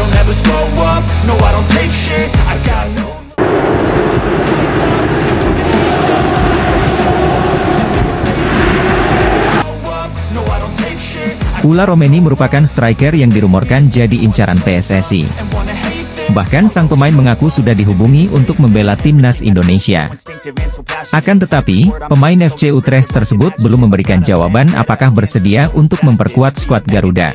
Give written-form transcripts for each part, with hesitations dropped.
don't ever slow up, no I don't take shit, I got no. Ula Romeni merupakan striker yang dirumorkan jadi incaran PSSI. Bahkan sang pemain mengaku sudah dihubungi untuk membela timnas Indonesia. Akan tetapi, pemain FC Utrecht tersebut belum memberikan jawaban apakah bersedia untuk memperkuat skuad Garuda.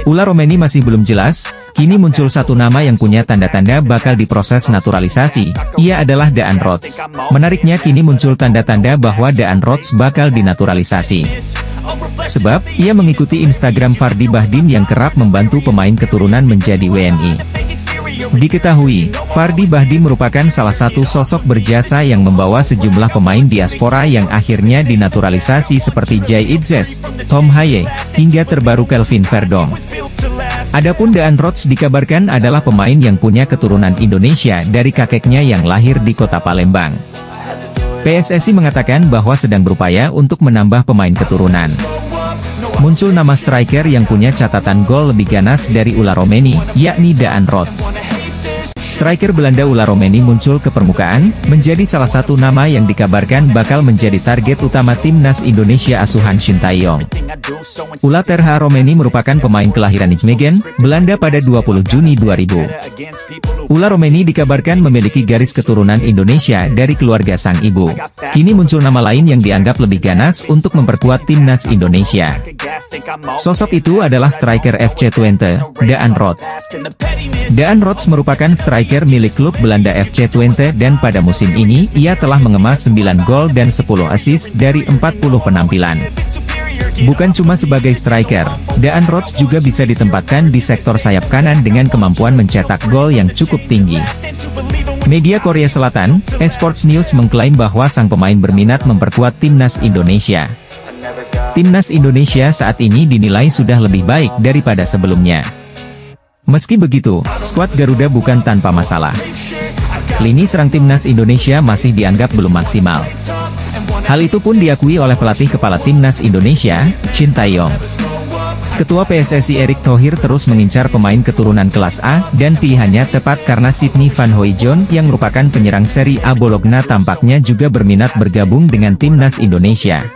Ula Romeni masih belum jelas, kini muncul satu nama yang punya tanda-tanda bakal diproses naturalisasi, ia adalah Daan Rots. Menariknya kini muncul tanda-tanda bahwa Daan Rots bakal dinaturalisasi. Sebab, ia mengikuti Instagram Fardy Bahdim yang kerap membantu pemain keturunan menjadi WNI. Diketahui, Fardy Bahdim merupakan salah satu sosok berjasa yang membawa sejumlah pemain diaspora yang akhirnya dinaturalisasi seperti Jay Itzes, Tom Haye, hingga terbaru Kelvin Verdong. Adapun Daan Rots dikabarkan adalah pemain yang punya keturunan Indonesia dari kakeknya yang lahir di kota Palembang. PSSI mengatakan bahwa sedang berupaya untuk menambah pemain keturunan. Muncul nama striker yang punya catatan gol lebih ganas dari Ula Romeni, yakni Daan Rots. Striker Belanda Ula Romeni muncul ke permukaan, menjadi salah satu nama yang dikabarkan bakal menjadi target utama timnas Indonesia asuhan Shin Tae-yong. Ula Terha Romeni merupakan pemain kelahiran Nijmegen, Belanda pada 20 Juni 2000. Ula Romeni dikabarkan memiliki garis keturunan Indonesia dari keluarga sang ibu. Kini muncul nama lain yang dianggap lebih ganas untuk memperkuat timnas Indonesia. Sosok itu adalah striker FC Twente, Daan Rots. Daan Rots merupakan striker milik klub Belanda FC Twente dan pada musim ini ia telah mengemas 9 gol dan 10 assist dari 40 penampilan. Bukan cuma sebagai striker, Daan Rots juga bisa ditempatkan di sektor sayap kanan dengan kemampuan mencetak gol yang cukup tinggi. Media Korea Selatan, Esports News mengklaim bahwa sang pemain berminat memperkuat timnas Indonesia. Timnas Indonesia saat ini dinilai sudah lebih baik daripada sebelumnya. Meski begitu, skuad Garuda bukan tanpa masalah. Lini serang timnas Indonesia masih dianggap belum maksimal. Hal itu pun diakui oleh pelatih kepala timnas Indonesia, Shin Tae-yong. Ketua PSSI Erick Thohir terus mengincar pemain keturunan kelas A, dan pilihannya tepat karena Sydney Van Hooijdonk yang merupakan penyerang Serie A Bologna tampaknya juga berminat bergabung dengan timnas Indonesia.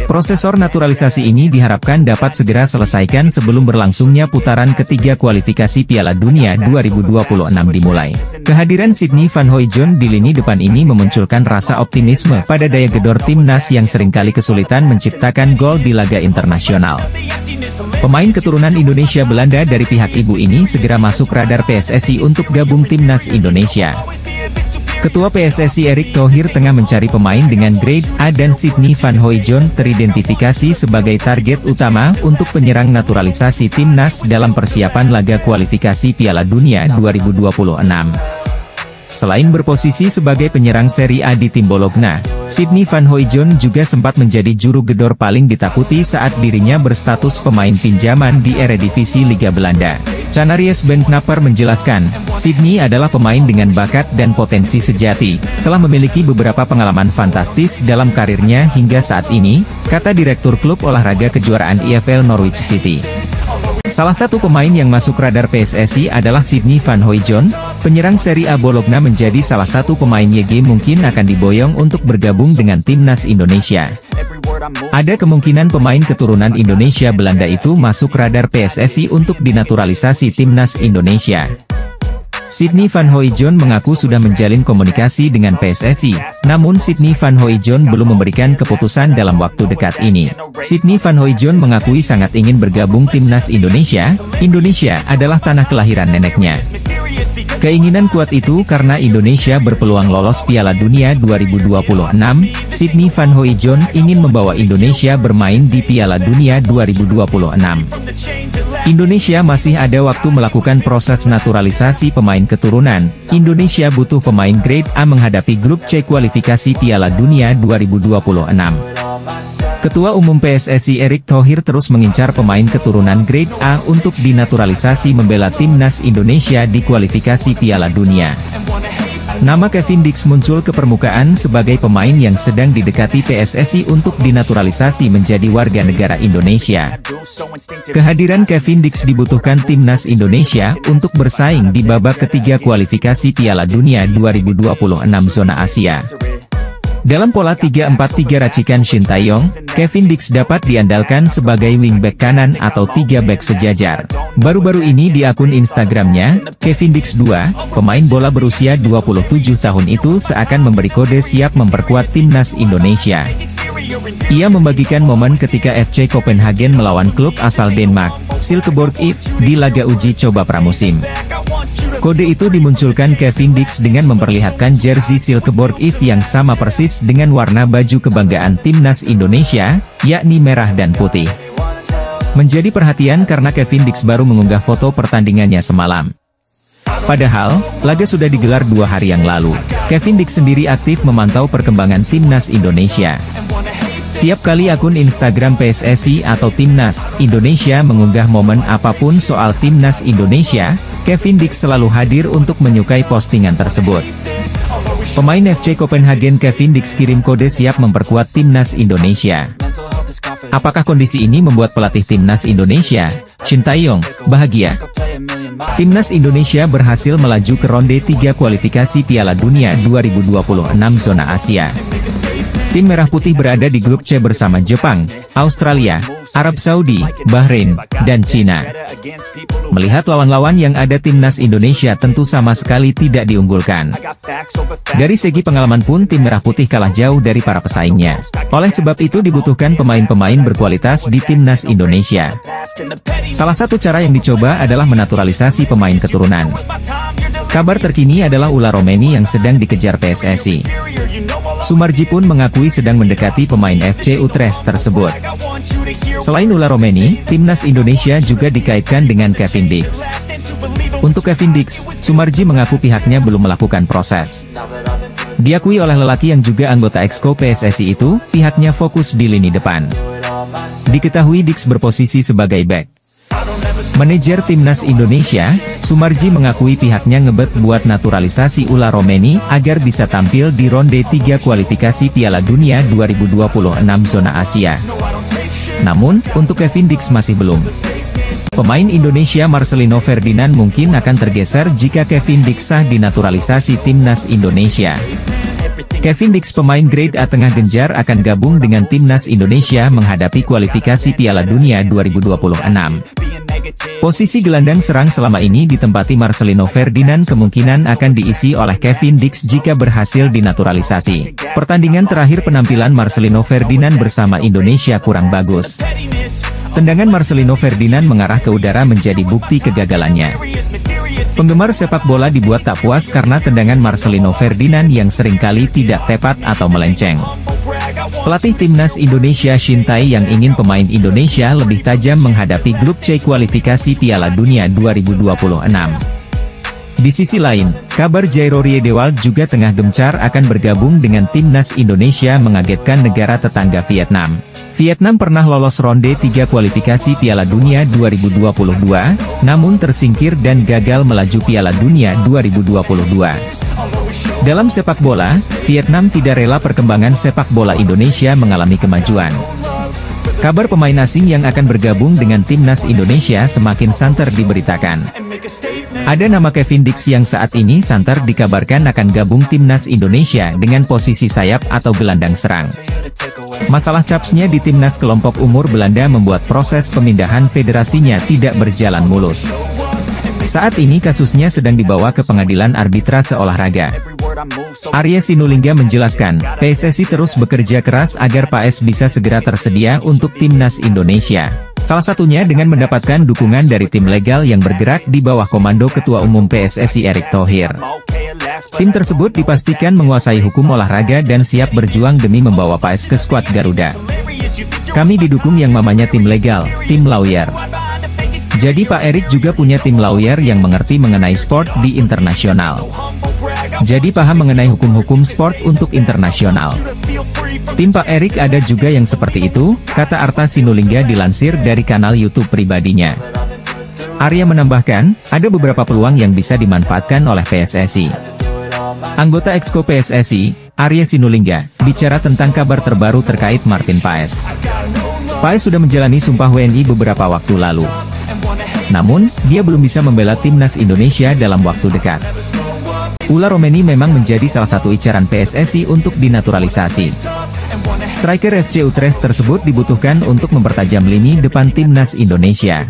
Prosesor naturalisasi ini diharapkan dapat segera selesaikan sebelum berlangsungnya putaran ketiga kualifikasi Piala Dunia 2026 dimulai. Kehadiran Sydney Van Hooijdonk di lini depan ini memunculkan rasa optimisme pada daya gedor timnas yang seringkali kesulitan menciptakan gol di laga internasional. Pemain keturunan Indonesia Belanda dari pihak ibu ini segera masuk radar PSSI untuk gabung timnas Indonesia. Ketua PSSI Erick Thohir tengah mencari pemain dengan grade A dan Sydney Van Hooijdonk teridentifikasi sebagai target utama untuk penyerang naturalisasi timnas dalam persiapan laga kualifikasi Piala Dunia 2026. Selain berposisi sebagai penyerang Serie A di tim Bologna, Sydney Van Hooijdonk juga sempat menjadi juru gedor paling ditakuti saat dirinya berstatus pemain pinjaman di Eredivisie Liga Belanda. Canaries Ben Knapper menjelaskan, Sydney adalah pemain dengan bakat dan potensi sejati, telah memiliki beberapa pengalaman fantastis dalam karirnya hingga saat ini, kata Direktur Klub Olahraga Kejuaraan EFL Norwich City. Salah satu pemain yang masuk radar PSSI adalah Sydney Van Hooijdonk, penyerang Serie A Bologna menjadi salah satu pemain YG mungkin akan diboyong untuk bergabung dengan timnas Indonesia. Ada kemungkinan pemain keturunan Indonesia Belanda itu masuk radar PSSI untuk dinaturalisasi timnas Indonesia. Sydney Van Hooijdonk mengaku sudah menjalin komunikasi dengan PSSI, namun Sydney Van Hooijdonk belum memberikan keputusan dalam waktu dekat ini. Sydney Van Hooijdonk mengakui sangat ingin bergabung timnas Indonesia. Indonesia adalah tanah kelahiran neneknya. Keinginan kuat itu karena Indonesia berpeluang lolos Piala Dunia 2026, Sydney Van Hooijdonk ingin membawa Indonesia bermain di Piala Dunia 2026. Indonesia masih ada waktu melakukan proses naturalisasi pemain keturunan. Indonesia butuh pemain grade A menghadapi grup C kualifikasi Piala Dunia 2026. Ketua Umum PSSI Erick Thohir terus mengincar pemain keturunan grade A untuk dinaturalisasi membela timnas Indonesia di kualifikasi Piala Dunia. Nama Kevin Dix muncul ke permukaan sebagai pemain yang sedang didekati PSSI untuk dinaturalisasi menjadi warga negara Indonesia. Kehadiran Kevin Dix dibutuhkan timnas Indonesia untuk bersaing di babak ketiga kualifikasi Piala Dunia 2026 zona Asia. Dalam pola 3-4-3 racikan Shin Tae-yong, Kevin Dix dapat diandalkan sebagai wingback kanan atau 3 back sejajar. Baru-baru ini di akun Instagramnya, Kevin Dix 2, pemain bola berusia 27 tahun itu seakan memberi kode siap memperkuat timnas Indonesia. Ia membagikan momen ketika FC Copenhagen melawan klub asal Denmark, Silkeborg IF, di laga uji coba pramusim. Kode itu dimunculkan Kevin Dix dengan memperlihatkan jersey Silkeborg IF yang sama persis dengan warna baju kebanggaan timnas Indonesia, yakni merah dan putih. Menjadi perhatian karena Kevin Dix baru mengunggah foto pertandingannya semalam. Padahal, laga sudah digelar 2 hari yang lalu. Kevin Dix sendiri aktif memantau perkembangan timnas Indonesia. Tiap kali akun Instagram PSSI atau Timnas Indonesia mengunggah momen apapun soal Timnas Indonesia, Kevin Dix selalu hadir untuk menyukai postingan tersebut. Pemain FC Copenhagen Kevin Dix kirim kode siap memperkuat Timnas Indonesia. Apakah kondisi ini membuat pelatih Timnas Indonesia, Shin Tae-yong, bahagia? Timnas Indonesia berhasil melaju ke ronde 3 kualifikasi Piala Dunia 2026 zona Asia. Tim Merah Putih berada di grup C bersama Jepang, Australia, Arab Saudi, Bahrain, dan Cina. Melihat lawan-lawan yang ada timnas Indonesia tentu sama sekali tidak diunggulkan. Dari segi pengalaman pun tim Merah Putih kalah jauh dari para pesaingnya. Oleh sebab itu dibutuhkan pemain-pemain berkualitas di timnas Indonesia. Salah satu cara yang dicoba adalah menaturalisasi pemain keturunan. Kabar terkini adalah Ula Romeni yang sedang dikejar PSSI. Sumarji pun mengakui sedang mendekati pemain FC Utrecht tersebut. Selain Ula Romeni, timnas Indonesia juga dikaitkan dengan Kevin Dix. Untuk Kevin Dix, Sumarji mengaku pihaknya belum melakukan proses. Diakui oleh lelaki yang juga anggota Exco PSSI itu, pihaknya fokus di lini depan. Diketahui Dix berposisi sebagai back. Manajer timnas Indonesia, Sumarji mengakui pihaknya ngebet buat naturalisasi Ula Romeni agar bisa tampil di ronde 3 kualifikasi Piala Dunia 2026 zona Asia. Namun, untuk Kevin Dix masih belum. Pemain Indonesia Marcelino Ferdinand mungkin akan tergeser jika Kevin Dix sah dinaturalisasi timnas Indonesia. Kevin Dix pemain grade A tengah genjar akan gabung dengan timnas Indonesia menghadapi kualifikasi Piala Dunia 2026. Posisi gelandang serang selama ini ditempati Marcelino Ferdinand kemungkinan akan diisi oleh Kevin Dix jika berhasil dinaturalisasi. Pertandingan terakhir penampilan Marcelino Ferdinand bersama Indonesia kurang bagus. Tendangan Marcelino Ferdinand mengarah ke udara menjadi bukti kegagalannya. Penggemar sepak bola dibuat tak puas karena tendangan Marcelino Ferdinand yang seringkali tidak tepat atau melenceng. Pelatih timnas Indonesia Shin Tae yang ingin pemain Indonesia lebih tajam menghadapi grup C kualifikasi Piala Dunia 2026. Di sisi lain, kabar Jairo Riedewald juga tengah gencar akan bergabung dengan timnas Indonesia mengagetkan negara tetangga Vietnam. Vietnam pernah lolos ronde 3 kualifikasi Piala Dunia 2022, namun tersingkir dan gagal melaju Piala Dunia 2022. Dalam sepak bola, Vietnam tidak rela perkembangan sepak bola Indonesia mengalami kemajuan. Kabar pemain asing yang akan bergabung dengan timnas Indonesia semakin santer diberitakan. Ada nama Kevin Dix yang saat ini santer dikabarkan akan gabung timnas Indonesia dengan posisi sayap atau gelandang serang. Masalah capsnya di timnas kelompok umur Belanda membuat proses pemindahan federasinya tidak berjalan mulus. Saat ini kasusnya sedang dibawa ke pengadilan arbitrase olahraga. Arya Sinulinga menjelaskan, PSSI terus bekerja keras agar PAS bisa segera tersedia untuk timnas Indonesia. Salah satunya dengan mendapatkan dukungan dari tim legal yang bergerak di bawah komando Ketua Umum PSSI Erick Thohir. Tim tersebut dipastikan menguasai hukum olahraga dan siap berjuang demi membawa PAS ke skuad Garuda. Kami didukung yang namanya tim legal, tim lawyer. Jadi Pak Erick juga punya tim lawyer yang mengerti mengenai sport di internasional. Jadi paham mengenai hukum-hukum sport untuk internasional. Tim Pak Erick ada juga yang seperti itu, kata Arta Sinulinga dilansir dari kanal YouTube pribadinya. Arya menambahkan, ada beberapa peluang yang bisa dimanfaatkan oleh PSSI. Anggota Exco PSSI, Arya Sinulinga, bicara tentang kabar terbaru terkait Martin Paes. Paes sudah menjalani sumpah WNI beberapa waktu lalu. Namun, dia belum bisa membela timnas Indonesia dalam waktu dekat. Ula Romeni memang menjadi salah satu incaran PSSI untuk dinaturalisasi. Striker FC Utrecht tersebut dibutuhkan untuk mempertajam lini depan timnas Indonesia.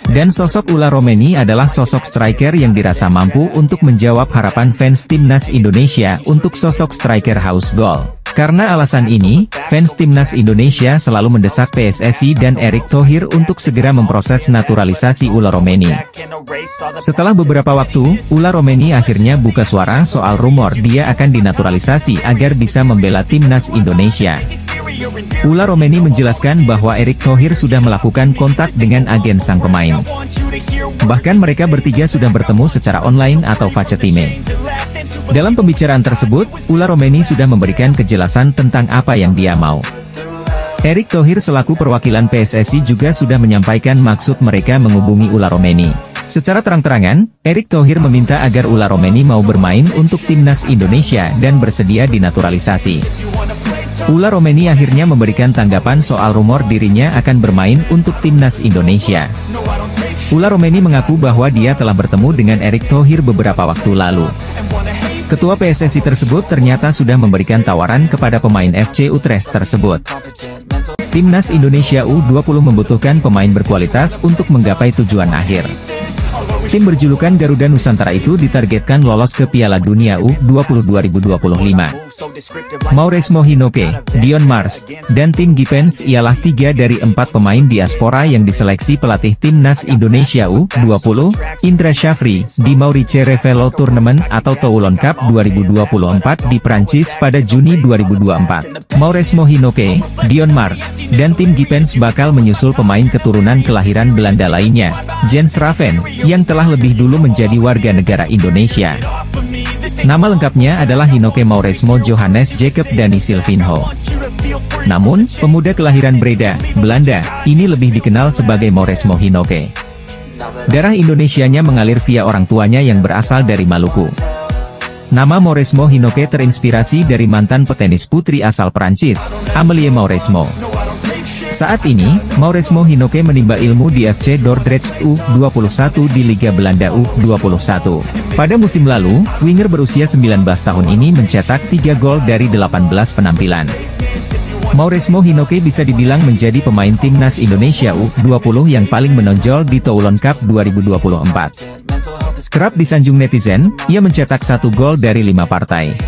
Dan sosok Ula Romeni adalah sosok striker yang dirasa mampu untuk menjawab harapan fans timnas Indonesia untuk sosok striker haus gol. Karena alasan ini, fans timnas Indonesia selalu mendesak PSSI dan Erick Thohir untuk segera memproses naturalisasi Ula Romeni. Setelah beberapa waktu, Ula Romeni akhirnya buka suara soal rumor dia akan dinaturalisasi agar bisa membela timnas Indonesia. Ula Romeni menjelaskan bahwa Erick Thohir sudah melakukan kontak dengan agen sang pemain. Bahkan mereka bertiga sudah bertemu secara online atau facetime. Dalam pembicaraan tersebut, Ula Romeni sudah memberikan kejelasan tentang apa yang dia mau. Erick Thohir selaku perwakilan PSSI juga sudah menyampaikan maksud mereka menghubungi Ula Romeni. Secara terang-terangan, Erick Thohir meminta agar Ula Romeni mau bermain untuk timnas Indonesia dan bersedia dinaturalisasi. Ula Romeni akhirnya memberikan tanggapan soal rumor dirinya akan bermain untuk timnas Indonesia. Ula Romeni mengaku bahwa dia telah bertemu dengan Erick Thohir beberapa waktu lalu. Ketua PSSI tersebut ternyata sudah memberikan tawaran kepada pemain FC Utrecht tersebut. Timnas Indonesia U20 membutuhkan pemain berkualitas untuk menggapai tujuan akhir. Tim berjulukan Garuda Nusantara itu ditargetkan lolos ke Piala Dunia U20 2025. Mauresmo Hinoke, Dion Mars, dan Tim Gipens ialah 3 dari 4 pemain diaspora yang diseleksi pelatih Timnas Indonesia U20, Indra Syafri, di Maurice Revello Tournament atau Toulon Cup 2024 di Prancis pada Juni 2024. Mauresmo Hinoke, Dion Mars, dan Tim Gipens bakal menyusul pemain keturunan kelahiran Belanda lainnya, Jens Raven, yang telah lebih dulu menjadi warga negara Indonesia. Nama lengkapnya adalah Hinoke Mauresmo Johannes Jacob Dani Silvinho. Namun, pemuda kelahiran Breda, Belanda, ini lebih dikenal sebagai Mauresmo Hinoke. Darah Indonesianya mengalir via orang tuanya yang berasal dari Maluku. Nama Mauresmo Hinoke terinspirasi dari mantan petenis putri asal Prancis, Amélie Mauresmo. Saat ini, Mauresmo Hinoke menimba ilmu di FC Dordrecht U21 di Liga Belanda U21. Pada musim lalu, winger berusia 19 tahun ini mencetak 3 gol dari 18 penampilan. Mauresmo Hinoke bisa dibilang menjadi pemain timnas Indonesia U20 yang paling menonjol di Toulon Cup 2024. Kerap disanjung netizen, ia mencetak 1 gol dari 5 partai.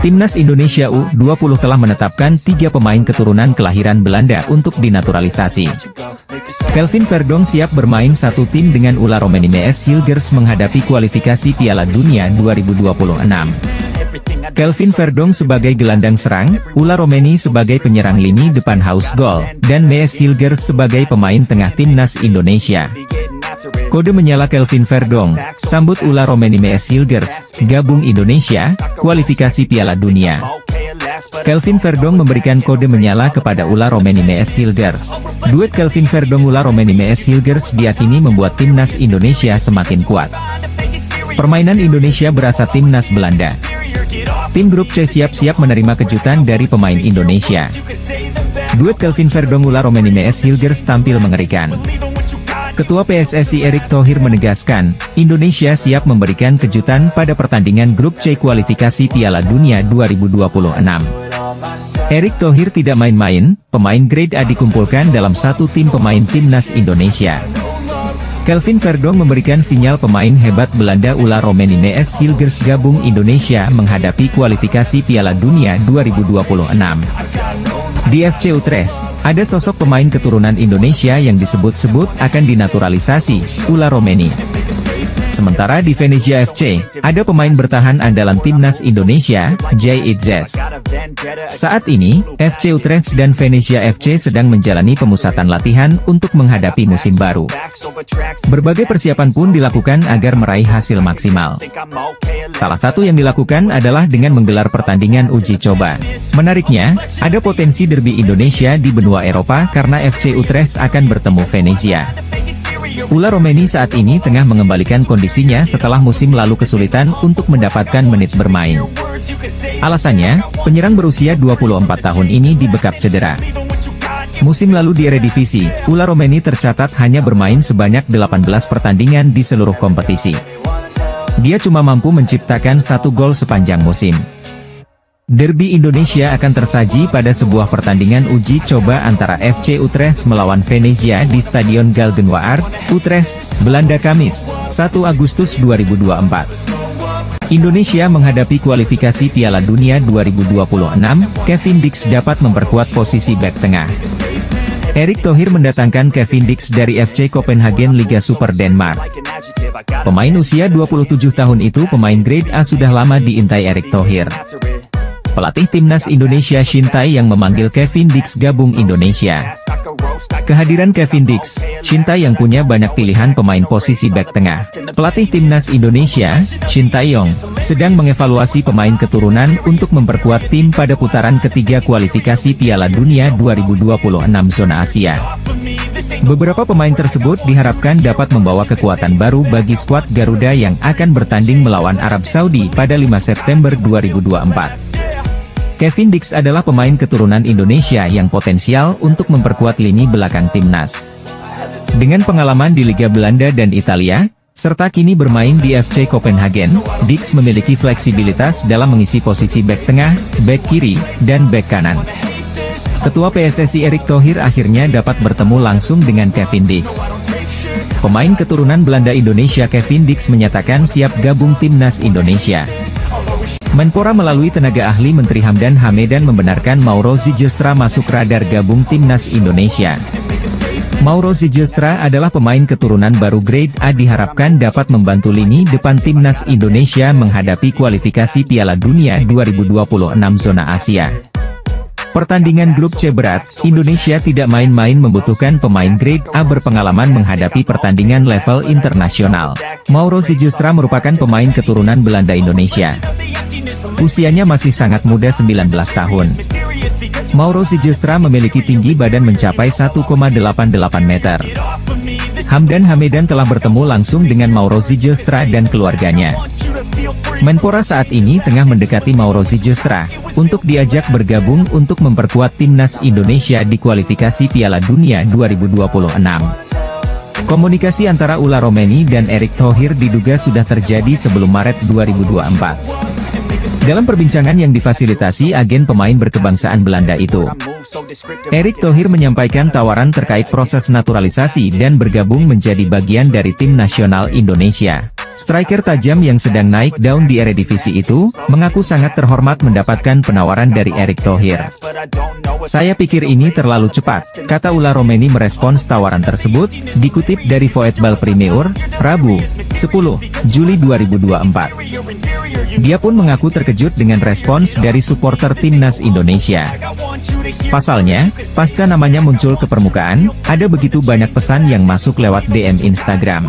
Timnas Indonesia U20 telah menetapkan 3 pemain keturunan kelahiran Belanda untuk dinaturalisasi. Kelvin Verdonk siap bermain satu tim dengan Ula Romeni MS Hilgers menghadapi kualifikasi Piala Dunia 2026. Kelvin Verdonk sebagai gelandang serang, Ula Romeni sebagai penyerang lini depan haus gol, dan MS Hilgers sebagai pemain tengah timnas Indonesia. Kode menyala Kelvin Verdonk, sambut Ula Romeni MS Hilgers, gabung Indonesia, kualifikasi Piala Dunia. Kelvin Verdonk memberikan kode menyala kepada Ula Romeni MS Hilgers. Duet Kelvin Verdonk-Ula Romeni MS Hilgers diyakini membuat timnas Indonesia semakin kuat. Permainan Indonesia berasa timnas Belanda. Tim grup C siap-siap menerima kejutan dari pemain Indonesia. Duet Kelvin Verdonk-Ula Romeni MS Hilgers tampil mengerikan. Ketua PSSI Erick Thohir menegaskan, Indonesia siap memberikan kejutan pada pertandingan grup C kualifikasi Piala Dunia 2026. Erick Thohir tidak main-main, pemain grade A dikumpulkan dalam satu tim pemain timnas Indonesia. Kelvin Verdonk memberikan sinyal pemain hebat Belanda Ula Romeni MS Hilgers gabung Indonesia menghadapi kualifikasi Piala Dunia 2026. Di FC Utrecht, ada sosok pemain keturunan Indonesia yang disebut-sebut akan dinaturalisasi, Ula Romeni. Sementara di Venezia FC, ada pemain bertahan andalan timnas Indonesia, Jay Itzes. Saat ini, FC Utrecht dan Venezia FC sedang menjalani pemusatan latihan untuk menghadapi musim baru. Berbagai persiapan pun dilakukan agar meraih hasil maksimal. Salah satu yang dilakukan adalah dengan menggelar pertandingan uji coba. Menariknya, ada potensi derby Indonesia di benua Eropa karena FC Utrecht akan bertemu Venezia. Ula Romeni saat ini tengah mengembalikan kondisinya setelah musim lalu kesulitan untuk mendapatkan menit bermain. Alasannya, penyerang berusia 24 tahun ini dibekap cedera. Musim lalu di Eredivisie, Ula Romeni tercatat hanya bermain sebanyak 18 pertandingan di seluruh kompetisi. Dia cuma mampu menciptakan 1 gol sepanjang musim. Derby Indonesia akan tersaji pada sebuah pertandingan uji coba antara FC Utrecht melawan Venezia di Stadion Galgenwaard, Utrecht, Belanda Kamis, 1 Agustus 2024. Indonesia menghadapi kualifikasi Piala Dunia 2026, Kevin Dix dapat memperkuat posisi bek tengah. Erik Thohir mendatangkan Kevin Dix dari FC Copenhagen Liga Super Denmark. Pemain usia 27 tahun itu pemain grade A sudah lama diintai Erik Thohir. Pelatih timnas Indonesia Shin Tae yang memanggil Kevin Dix gabung Indonesia. Kehadiran Kevin Dix, Shin Tae yang punya banyak pilihan pemain posisi bek tengah. Pelatih timnas Indonesia, Shin Tae-yong, sedang mengevaluasi pemain keturunan untuk memperkuat tim pada putaran ketiga kualifikasi Piala Dunia 2026 zona Asia. Beberapa pemain tersebut diharapkan dapat membawa kekuatan baru bagi skuad Garuda yang akan bertanding melawan Arab Saudi pada 5 September 2024. Kevin Dix adalah pemain keturunan Indonesia yang potensial untuk memperkuat lini belakang timnas. Dengan pengalaman di Liga Belanda dan Italia, serta kini bermain di FC Copenhagen, Dix memiliki fleksibilitas dalam mengisi posisi bek tengah, bek kiri, dan bek kanan. Ketua PSSI Erik Thohir akhirnya dapat bertemu langsung dengan Kevin Dix. Pemain keturunan Belanda Indonesia Kevin Dix menyatakan siap gabung timnas Indonesia. Menpora melalui tenaga ahli Menteri Hamdan Hamedan membenarkan Mauro Zijlstra masuk radar gabung timnas Indonesia. Mauro Zijlstra adalah pemain keturunan baru grade A diharapkan dapat membantu lini depan timnas Indonesia menghadapi kualifikasi Piala Dunia 2026 zona Asia. Pertandingan grup C berat, Indonesia tidak main-main membutuhkan pemain grade A berpengalaman menghadapi pertandingan level internasional. Mauro Zijlstra merupakan pemain keturunan Belanda Indonesia. Usianya masih sangat muda 19 tahun. Mauro Zijlstra memiliki tinggi badan mencapai 1,88 meter. Hamdan Hamedan telah bertemu langsung dengan Mauro Zijlstra dan keluarganya. Menpora saat ini tengah mendekati Mauro Zijlstra untuk diajak bergabung untuk memperkuat timnas Indonesia di kualifikasi Piala Dunia 2026. Komunikasi antara Ula Romeni dan Erik Thohir diduga sudah terjadi sebelum Maret 2024. Dalam perbincangan yang difasilitasi agen pemain berkebangsaan Belanda itu, Erik Thohir menyampaikan tawaran terkait proses naturalisasi dan bergabung menjadi bagian dari tim nasional Indonesia. Striker tajam yang sedang naik daun di Eredivisie itu, mengaku sangat terhormat mendapatkan penawaran dari Erik Thohir. "Saya pikir ini terlalu cepat," kata Ula Romeni merespons tawaran tersebut, dikutip dari Voetbal Premier, Rabu, 10 Juli 2024. Dia pun mengaku terkejut dengan respons dari supporter timnas Indonesia. Pasalnya, pasca namanya muncul ke permukaan, ada begitu banyak pesan yang masuk lewat DM Instagram.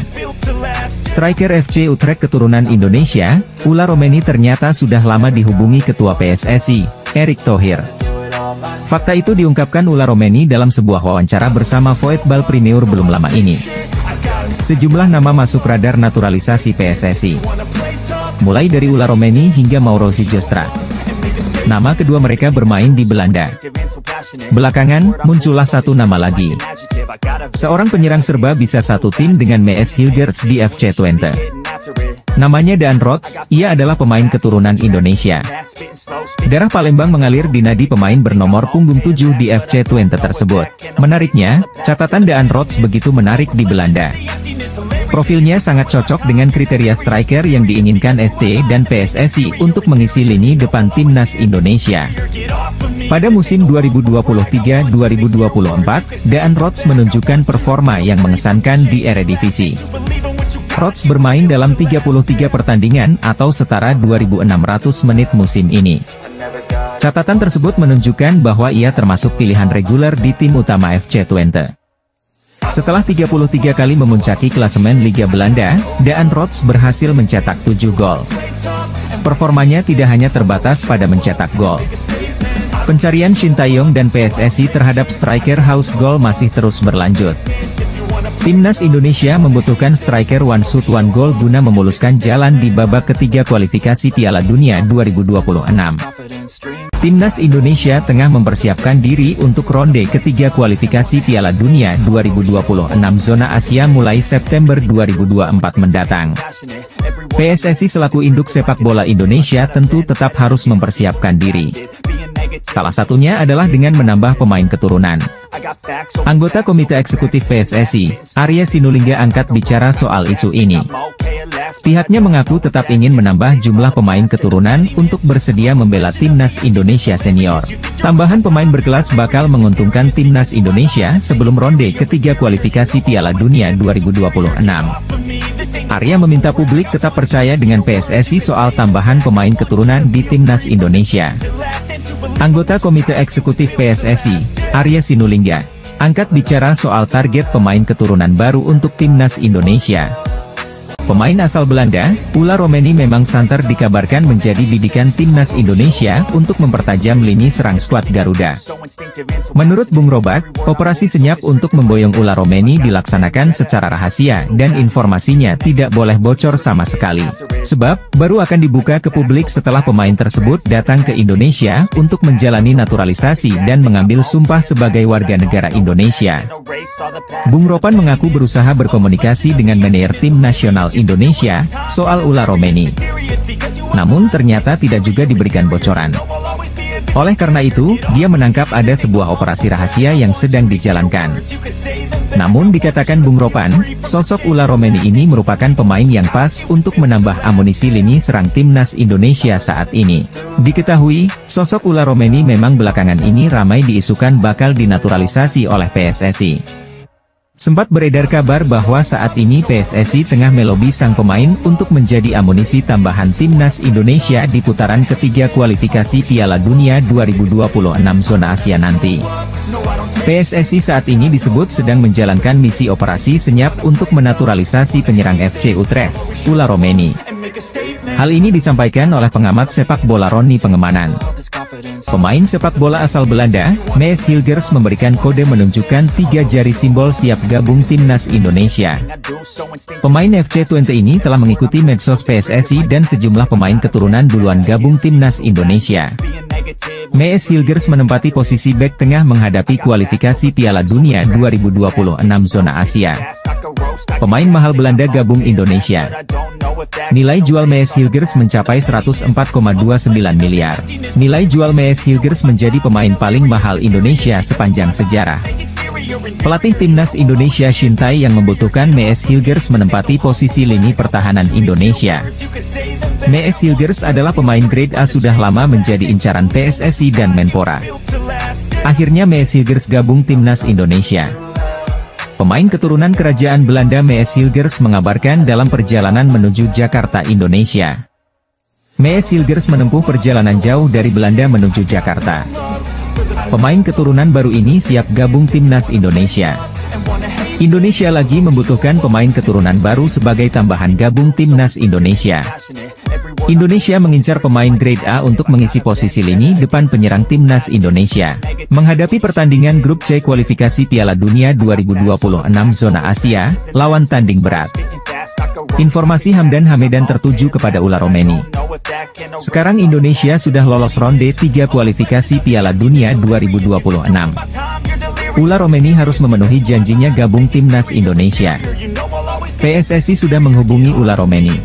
Striker FC Utrecht keturunan Indonesia, Ula Romeni ternyata sudah lama dihubungi Ketua PSSI, Erik Thohir. Fakta itu diungkapkan Ula Romeni dalam sebuah wawancara bersama Voetbal Premier belum lama ini. Sejumlah nama masuk radar naturalisasi PSSI. Mulai dari Ula Romeni hingga Mauro Zijlstra. Nama kedua mereka bermain di Belanda. Belakangan, muncullah satu nama lagi. Seorang penyerang serba bisa satu tim dengan Mees Hilgers di FC Twente. Namanya Daan Rots, ia adalah pemain keturunan Indonesia. Darah Palembang mengalir di nadi pemain bernomor punggung 7 di FC Twente tersebut. Menariknya, catatan Daan Rots begitu menarik di Belanda. Profilnya sangat cocok dengan kriteria striker yang diinginkan ST dan PSSI untuk mengisi lini depan timnas Indonesia. Pada musim 2023-2024, Daan Rots menunjukkan performa yang mengesankan di Eredivisie. Rots bermain dalam 33 pertandingan atau setara 2.600 menit musim ini. Catatan tersebut menunjukkan bahwa ia termasuk pilihan reguler di tim utama FC Twente. Setelah 33 kali memuncaki klasemen Liga Belanda, Daan Rots berhasil mencetak 7 gol. Performanya tidak hanya terbatas pada mencetak gol. Pencarian Shin Tae-yong dan PSSI terhadap striker haus gol masih terus berlanjut. Timnas Indonesia membutuhkan striker one shot one goal guna memuluskan jalan di babak ketiga kualifikasi Piala Dunia 2026. Timnas Indonesia tengah mempersiapkan diri untuk ronde ketiga kualifikasi Piala Dunia 2026 zona Asia mulai September 2024 mendatang. PSSI selaku induk sepak bola Indonesia tentu tetap harus mempersiapkan diri. Salah satunya adalah dengan menambah pemain keturunan. Anggota Komite Eksekutif PSSI, Arya Sinulinga angkat bicara soal isu ini. Pihaknya mengaku tetap ingin menambah jumlah pemain keturunan untuk bersedia membela Timnas Indonesia senior. Tambahan pemain berkelas bakal menguntungkan Timnas Indonesia sebelum ronde ketiga kualifikasi Piala Dunia 2026. Arya meminta publik tetap percaya dengan PSSI soal tambahan pemain keturunan di Timnas Indonesia. Anggota Komite Eksekutif PSSI, Arya Sinulinga, angkat bicara soal target pemain keturunan baru untuk Timnas Indonesia. Pemain asal Belanda, Ula Romeni memang santer dikabarkan menjadi bidikan Timnas Indonesia untuk mempertajam lini serang skuad Garuda. Menurut Bung Robert, operasi senyap untuk memboyong Ula Romeni dilaksanakan secara rahasia dan informasinya tidak boleh bocor sama sekali. Sebab, baru akan dibuka ke publik setelah pemain tersebut datang ke Indonesia untuk menjalani naturalisasi dan mengambil sumpah sebagai warga negara Indonesia. Bung Ropan mengaku berusaha berkomunikasi dengan manajer tim nasional Indonesia soal Ula Romeni. Namun ternyata tidak juga diberikan bocoran. Oleh karena itu, dia menangkap ada sebuah operasi rahasia yang sedang dijalankan. Namun dikatakan Bung Ropan, sosok Ula Romeni ini merupakan pemain yang pas untuk menambah amunisi lini serang Timnas Indonesia saat ini. Diketahui, sosok Ula Romeni memang belakangan ini ramai diisukan bakal dinaturalisasi oleh PSSI. Sempat beredar kabar bahwa saat ini PSSI tengah melobi sang pemain untuk menjadi amunisi tambahan Timnas Indonesia di putaran ketiga kualifikasi Piala Dunia 2026 zona Asia nanti. PSSI saat ini disebut sedang menjalankan misi operasi senyap untuk menaturalisasi penyerang FC Utrecht, Ula Romeni. Hal ini disampaikan oleh pengamat sepak bola Roni Pengemanan. Pemain sepak bola asal Belanda, Mees Hilgers memberikan kode menunjukkan 3 jari simbol siap gabung Timnas Indonesia. Pemain FC20 ini telah mengikuti medsos PSSI dan sejumlah pemain keturunan duluan gabung Timnas Indonesia. Mees Hilgers menempati posisi bek tengah menghadapi kualifikasi Piala Dunia 2026 zona Asia. Pemain mahal Belanda gabung Indonesia. Nilai jual Mees Hilgers mencapai 104,29 miliar. Nilai jual Mees Hilgers menjadi pemain paling mahal Indonesia sepanjang sejarah. Pelatih Timnas Indonesia Shin Tae yang membutuhkan Mees Hilgers menempati posisi lini pertahanan Indonesia. Mees Hilgers adalah pemain grade A sudah lama menjadi incaran PSSI dan Menpora. Akhirnya Mees Hilgers gabung Timnas Indonesia. Pemain keturunan kerajaan Belanda Mees Hilgers mengabarkan dalam perjalanan menuju Jakarta, Indonesia. Mees Hilgers menempuh perjalanan jauh dari Belanda menuju Jakarta. Pemain keturunan baru ini siap gabung Timnas Indonesia. Indonesia lagi membutuhkan pemain keturunan baru sebagai tambahan gabung Timnas Indonesia. Indonesia mengincar pemain grade A untuk mengisi posisi lini depan penyerang Timnas Indonesia. Menghadapi pertandingan grup C kualifikasi Piala Dunia 2026 zona Asia, lawan tanding berat. Informasi Hamdan Hamedan tertuju kepada Ula Romeni. Sekarang Indonesia sudah lolos ronde 3 kualifikasi Piala Dunia 2026. Ula Romeni harus memenuhi janjinya gabung Timnas Indonesia. PSSI sudah menghubungi Ula Romeni.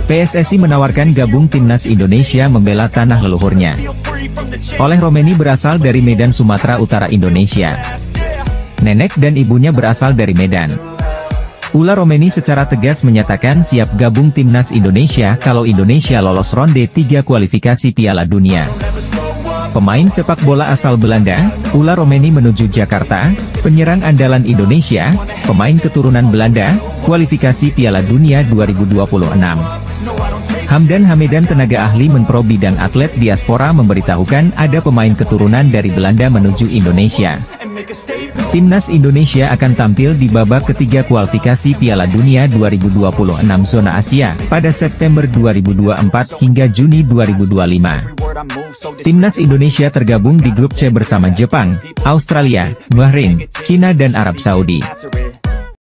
PSSI menawarkan gabung Timnas Indonesia membela tanah leluhurnya. Oleh Romeni berasal dari Medan, Sumatera Utara, Indonesia. Nenek dan ibunya berasal dari Medan. Ula Romeni secara tegas menyatakan siap gabung Timnas Indonesia kalau Indonesia lolos ronde 3 kualifikasi Piala Dunia. Pemain sepak bola asal Belanda, Ula Romeni menuju Jakarta, penyerang andalan Indonesia, pemain keturunan Belanda, kualifikasi Piala Dunia 2026. Hamdan Hamedan tenaga ahli Menpro bidang atlet diaspora memberitahukan ada pemain keturunan dari Belanda menuju Indonesia. Timnas Indonesia akan tampil di babak ketiga kualifikasi Piala Dunia 2026 zona Asia pada September 2024 hingga Juni 2025. Timnas Indonesia tergabung di grup C bersama Jepang, Australia, Bahrain, Cina dan Arab Saudi.